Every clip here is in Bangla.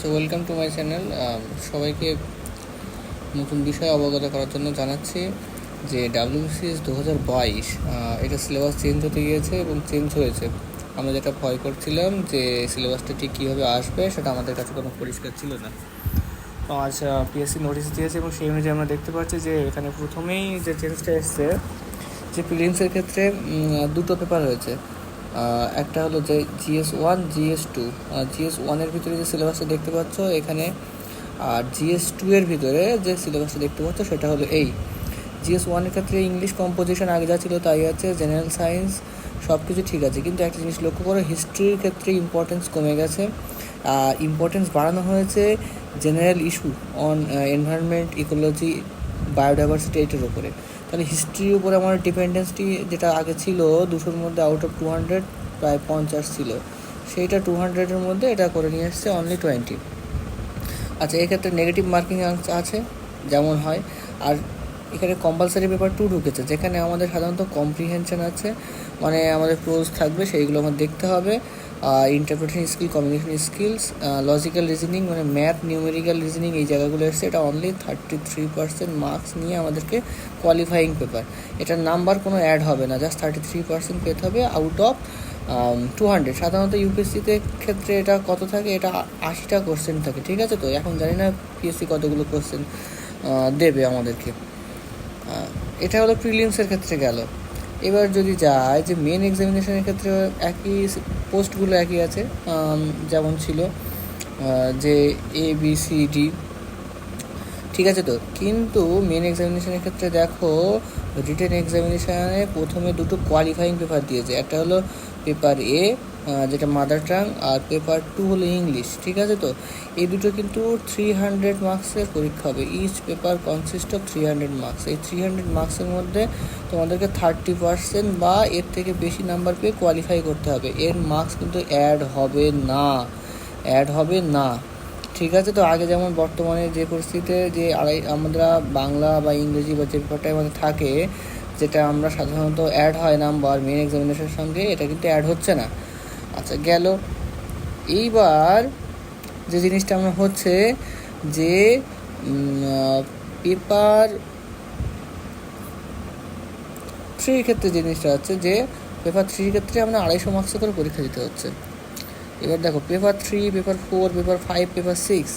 আচ্ছা, ওয়েলকাম টু মাই চ্যানেল। সবাইকে নতুন বিষয় অবগত করার জন্য জানাচ্ছি যে WBCS 2022 এটা সিলেবাস চেঞ্জ হতে গিয়েছে এবং চেঞ্জ হয়েছে। আমরা যেটা ভয় করছিলাম যে সিলেবাসটা ঠিক কীভাবে আসবে সেটা আমাদের কাছে কোনো পরিষ্কার ছিল না। তো আজ PSC নোটিশ দিয়েছে এবং সেই অনুযায়ী আমরা দেখতে পাচ্ছি যে এখানে প্রথমেই যে চেঞ্জটা এসছে যে প্রিলিমসের ক্ষেত্রে দুটো পেপার হয়েছে। একটা হলো যে GS1, GS2। GS1-এর ভিতরে যে সিলেবাসটা দেখতে পাচ্ছ এখানে, আর GS2 এর ভিতরে যে সিলেবাসটা দেখতে পাচ্ছ সেটা হলো এই। GS1-এর ক্ষেত্রে ইংলিশ কম্পোজিশন আগে যা ছিল তাই আছে, জেনারেল সায়েন্স সব কিছু ঠিক আছে, কিন্তু একটা জিনিস লক্ষ্য করো, হিস্ট্রির ক্ষেত্রে ইম্পর্টেন্স কমে গেছে। ইম্পর্টেন্স বাড়ানো হয়েছে general issue on environment, ecology, biodiversity এইটার উপরে। তাহলে হিস্ট্রির উপরে আমার ডিপেন্ডেন্সটি যেটা আগে ছিল 200-র মধ্যে আউট অফ 200 প্রায় 50 ছিল, সেইটা 200-এর মধ্যে এটা করে নিয়ে এসছে অনলি 20। আচ্ছা, এক্ষেত্রে নেগেটিভ মার্কিং আছে যেমন হয়। আর এখানে কম্পালসারি পেপার 2 ঢুকেছে, যেখানে আমাদের সাধারণত কম্প্রিহেনশন আছে, মানে আমাদের প্রোজ থাকবে, সেইগুলো আমার দেখতে হবে। Interpretation skill, communication skills, logical reasoning মানে ম্যাথ, নিউমেরিক্যাল রিজনিং, এই জায়গাগুলো এসছে। এটা অনলি 33% মার্কস নিয়ে আমাদেরকে কোয়ালিফাইং পেপার। এটার নাম্বার কোনো অ্যাড হবে না, জাস্ট 33% পেতে হবে আউট অফ 200। সাধারণত ইউপিএসসিতে ক্ষেত্রে এটা কত থাকে, এটা 80টা কোশ্চেন থাকে, ঠিক আছে। তো এখন জানি না পিএসসি কতগুলো কোশ্চেন দেবে আমাদেরকে। এটা হলো প্রিলিমসের ক্ষেত্রে গেল। এবার যদি যায় যে মেন এক্সামিনেশনের ক্ষেত্রে একই পোস্টগুলো একই আছে যেমন ছিল, যে ABCD, ঠিক আছে। তো কিন্তু মেন এক্সামিনেশনের ক্ষেত্রে দেখো, রিটেন এক্সামিনেশানে প্রথমে দুটো কোয়ালিফাইং পেপার দিয়েছে। একটা হলো পেপার A, যেটা মাদার টাং, আর পেপার 2 হলো ইংলিশ, ঠিক আছে। তো এই দুটো কিন্তু 300 মার্কসের পরীক্ষা হবে। Each paper consist of 300 marks. এই 300 মার্কসের মধ্যে তোমাদেরকে 30% বা এর থেকে বেশি নাম্বার পেয়ে কোয়ালিফাই করতে হবে। এর মার্কস কিন্তু অ্যাড হবে না, ঠিক আছে। তো আগে যেমন বর্তমানে যে পরিস্থিতিতে যে আমরা বাংলা বা ইংরেজি বা যে পেপারটাই আমাদের থাকে, যেটা আমরা সাধারণত অ্যাড হয় নাম্বার মেন এক্সামিনেশনের সঙ্গে, এটা কিন্তু অ্যাড হচ্ছে না। আচ্ছা, গেল। এইবার যে জিনিসটা আমরা হচ্ছে যে পেপার 3 ক্ষেত্রে জিনিসটা হচ্ছে যে পেপার 3 ক্ষেত্রে আমরা 250 মার্কস করে পরীক্ষা দিতে হচ্ছে। এবার দেখো, পেপার 3, পেপার 4, পেপার 5, পেপার 6,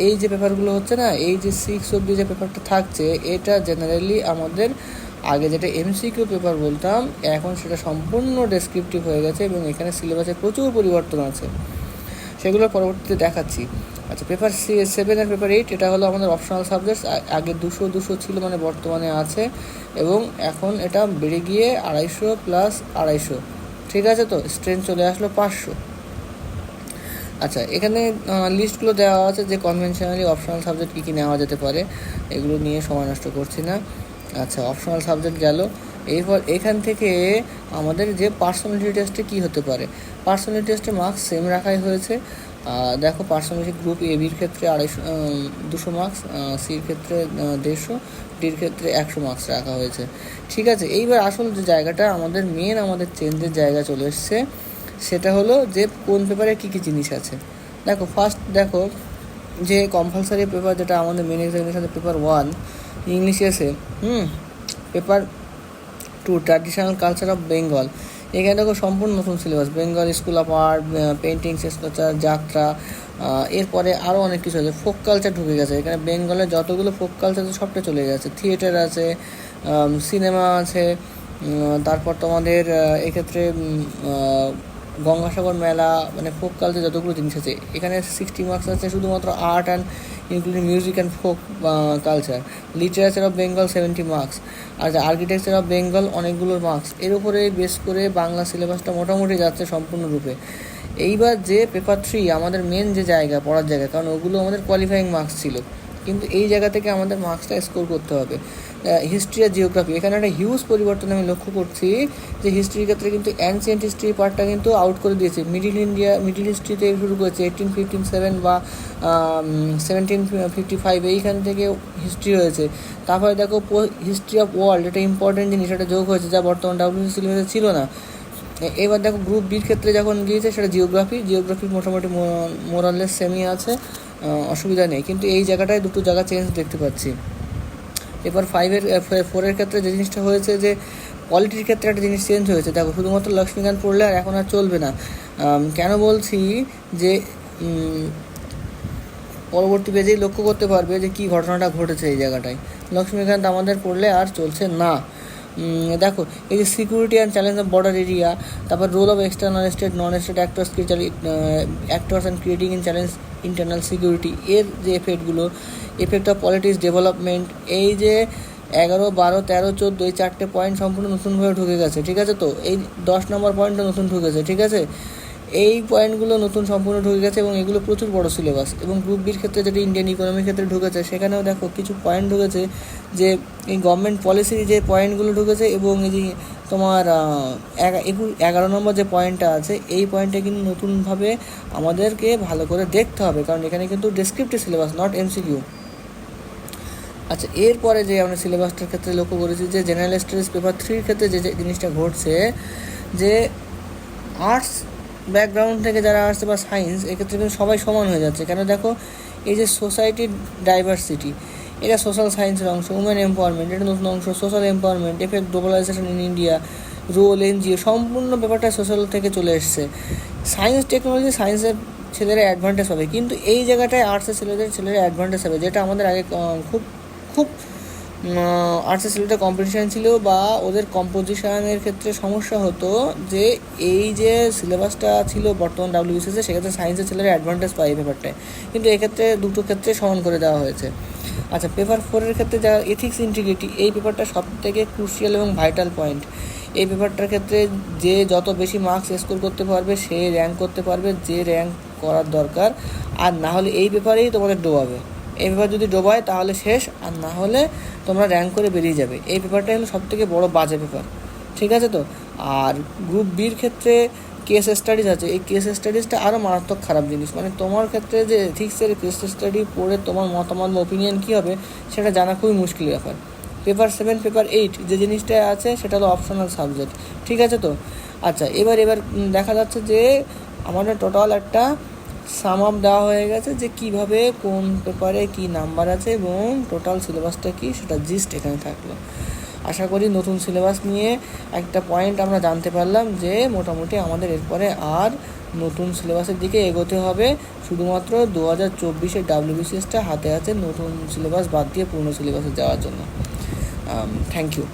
এই যে পেপারগুলো হচ্ছে না, এই যে 6 অবধি যে পেপারটা থাকছে, এটা জেনারেলি আমাদের আগে যেটা MCQ পেপার বলতাম, এখন সেটা সম্পূর্ণ ডেসক্রিপটিভ হয়ে গেছে এবং এখানে সিলেবাসে প্রচুর পরিবর্তন আছে, সেগুলো পরবর্তীতে দেখাচ্ছি। আচ্ছা, পেপার 7 আর পেপার 8 এটা হলো আমাদের অপশনাল সাবজেক্টস। আগে 200 ছিল, মানে বর্তমানে আছে, এবং এখন এটা বেড়ে গিয়ে 250 প্লাস 250, ঠিক আছে। তো স্ট্রেন্থ চলে আসলো 500। আচ্ছা, এখানে লিস্টগুলো দেওয়া আছে যে কনভেনশনালি অপশনাল সাবজেক্ট কী কী নেওয়া যেতে পারে, এগুলো নিয়ে সময় নষ্ট করছি না। আচ্ছা, অপশনাল সাবজেক্ট গেল। এরপর এখান থেকে আমাদের যে পার্সোনালিটি টেস্টে কী হতে পারে, পার্সোনালিটি টেস্টে মার্কস সেম রাখাই হয়েছে। দেখো, পার্সোনালিটি গ্রুপ AB-র ক্ষেত্রে 200 মার্কস, সির ক্ষেত্রে 150, ডির ক্ষেত্রে 100 মার্কস রাখা হয়েছে, ঠিক আছে। এইবার আসল যে জায়গাটা আমাদের চেঞ্জের জায়গা চলে এসছে, সেটা হলো যে কোন পেপারে কী কী জিনিস আছে। দেখো, ফার্স্ট দেখো যে কম্পালসারি পেপার যেটা আমাদের মেন এক্সামিনেশনের পেপার 1 ইংলিশে এসে, paper 2 traditional culture of Bengal, এখানে দেখো সম্পূর্ণ নতুন syllabus, Bengal school of art, painting, sculpture, যাত্রা, এরপরে আরও অনেক কিছু আছে। ফোক কালচার ঢুকে গেছে এখানে, বেঙ্গলের যতগুলো ফোক কালচার আছে সবটা চলে গেছে। থিয়েটার আছে, সিনেমা আছে, তারপর তোমাদের এক্ষেত্রে গঙ্গাসাগর মেলা, মানে ফোক কালচার যতগুলো জিনিস আছে এখানে 60 মার্কস আছে শুধুমাত্র art and including music and folk culture. Literature of Bengal 70 marks. আর আর্কিটেকচার অফ বেঙ্গল অনেকগুলো মার্কস। এর উপরে বেস করে বাংলা সিলেবাসটা মোটামুটি যাচ্ছে সম্পূর্ণরূপে। এইবার যে পেপার 3 আমাদের মেন যে জায়গা, পড়ার জায়গা, কারণ ওগুলো আমাদের কোয়ালিফাইং মার্কস ছিল, কিন্তু এই জায়গা থেকে আমাদের মার্কসটা স্কোর করতে হবে। হিস্ট্রি আর জিওগ্রাফি, এখানে একটা হিউজ পরিবর্তন আমি লক্ষ্য করছি যে হিস্ট্রির ক্ষেত্রে কিন্তু অ্যানসিয়েন্ট হিস্ট্রি পার্টটা কিন্তু আউট করে দিয়েছে। মিডিল হিস্ট্রিতে শুরু করেছে 1857 বা 1755, এইখান থেকে হিস্ট্রি হয়েছে। তারপরে দেখো হিস্ট্রি অফ ওয়ার্ল্ড, এটা ইম্পর্টেন্ট জিনিস, এটা যোগ হয়েছে, যা বর্তমান WBCS সিলেবাসে ছিল না। এবার দেখো গ্রুপ বির ক্ষেত্রে যখন গিয়েছে সেটা জিওগ্রাফি মোটামুটি মোরাললেস সেমই আছে, অসুবিধা নেই, কিন্তু এই জায়গাটায় দুটো জায়গা চেঞ্জ দেখতে পাচ্ছি। এবার 4-এর ক্ষেত্রে যে জিনিসটা হয়েছে যে পলিটির ক্ষেত্রে একটা জিনিস চেঞ্জ হয়েছে। দেখো শুধুমাত্র লক্ষ্মীকান্ত পড়লে আর এখন আর চলবে না। কেন বলছি যে পরবর্তী পেজেই লক্ষ্য করতে পারবে যে কী ঘটনাটা ঘটেছে এই জায়গাটায়। লক্ষ্মীকান্ত আমাদের পড়লে আর চলছে না। দেখো এই যে security and challenge of border area, তারপর role of external state non state actors and creating in challenge internal security, এর যে এফেক্ট অফ পলিটিক্স ডেভেলপমেন্ট, এই যে 11, 12, 13, 14 এই 4টে পয়েন্ট সম্পূর্ণ নতুনভাবে ঢুকে গেছে, ঠিক আছে? তো এই 10 নম্বর পয়েন্টটা নতুন ঢুকেছে, ঠিক আছে? এই পয়েন্টগুলো নতুন সম্পূর্ণ ঢুকে গেছে এবং এগুলো প্রচুর বড় সিলেবাস। এবং গ্রুপ বির ক্ষেত্রে যেটা ইন্ডিয়ান ইকোনমির ক্ষেত্রে ঢুকেছে, সেখানেও দেখো কিছু পয়েন্ট ঢুকেছে যে এই গভর্নমেন্ট পলিসির যে পয়েন্টগুলো ঢুকেছে, এবং এই যে তোমার 11 নম্বর যে পয়েন্টটা আছে, এই পয়েন্টটা কিন্তু নতুনভাবে আমাদেরকে ভালো করে দেখতে হবে, কারণ এখানে কিন্তু ডেসক্রিপটিভ সিলেবাস, নট এমসিকিউ। আচ্ছা, এরপরে যে আমরা সিলেবাসটার ক্ষেত্রে লক্ষ্য করেছি যে জেনারেল স্টাডিজ পেপার 3-র ক্ষেত্রে যে জিনিসটা ঘটছে, যে আর্টস ব্যাকগ্রাউন্ড থেকে যারা আসছে বা সায়েন্স, এক্ষেত্রে কিন্তু সবাই সমান হয়ে যাচ্ছে। কেন দেখো এই যে সোসাইটির ডাইভার্সিটি, এটা সোশ্যাল সায়েন্সের অংশ, উমেন এম্পাওয়ারমেন্ট এটা নতুন অংশ, social empowerment, effect globalization in India, role NGO, সম্পূর্ণ ব্যাপারটা সোশ্যাল থেকে চলে এসছে। সায়েন্স টেকনোলজি, সায়েন্সের ছেলেরা অ্যাডভান্টেজ হবে, কিন্তু এই জায়গাটায় আর্টসের ছেলেরা অ্যাডভান্টেজ হবে, যেটা আমাদের আগে খুব আর্টসের ছেলেটা কম্পিটিশান ছিল বা ওদের কম্পোজিশনের ক্ষেত্রে সমস্যা হতো, যে এই যে সিলেবাসটা ছিল বর্তমান ডাব্লিউবিসিএসে, সেক্ষেত্রে সায়েন্সের ছেলেরা অ্যাডভান্টেজ পায় এই পেপারটায়, কিন্তু এক্ষেত্রে দুটো ক্ষেত্রে সমান করে দেওয়া হয়েছে। আচ্ছা, পেপার 4-এর ক্ষেত্রে যা এথিক্স ইন্টিগ্রিটি, এই পেপারটা সবথেকে ক্রুশিয়াল এবং ভাইটাল পয়েন্ট। এই পেপারটার ক্ষেত্রে যে যত বেশি মার্কস স্কোর করতে পারবে সে র্যাঙ্ক করতে পারবে, যে র্যাঙ্ক করার দরকার, আর না হলে এই পেপারেই তোমাদের ডোবাবে। এই পেপার যদি ডোবায় তাহলে শেষ, আর না হলে তোমরা র্যাঙ্ক করে বেরিয়ে যাবে। এই পেপারটাই হলো সবথেকে বড় বাজে পেপার, ঠিক আছে? তো আর গ্রুপ বির ক্ষেত্রে কেস স্টাডিজ আছে, এই কেস স্টাডিজটা আরও মারাত্মক খারাপ জিনিস। মানে তোমার ক্ষেত্রে যে এথিক্সের কেস স্টাডি পড়ে তোমার মতামত বা ওপিনিয়ন কী হবে সেটা জানা খুবই মুশকিল ব্যাপার। পেপার 7, পেপার 8 যে জিনিসটা আছে সেটা হলো অপশনাল সাবজেক্ট, ঠিক আছে? তো আচ্ছা, এবার দেখা যাচ্ছে যে আমাদের টোটাল একটা সাম আপ দেওয়া হয়ে গেছে যে কিভাবে কোন পেপারে কি নাম্বার আছে এবং টোটাল সিলেবাসটা কি, সেটা জিস্ট এখানে থাকলো। আশা করি নতুন সিলেবাস নিয়ে একটা পয়েন্ট আমরা জানতে পারলাম যে মোটামুটি আমাদের এরপরে আর নতুন সিলেবাসের দিকে এগোতে হবে, শুধুমাত্র 2024-এর ডাব্লিউবিসিএসটা হাতে আছে নতুন সিলেবাস বাদ দিয়ে পুরনো সিলেবাসে যাওয়ার জন্য। Thank you.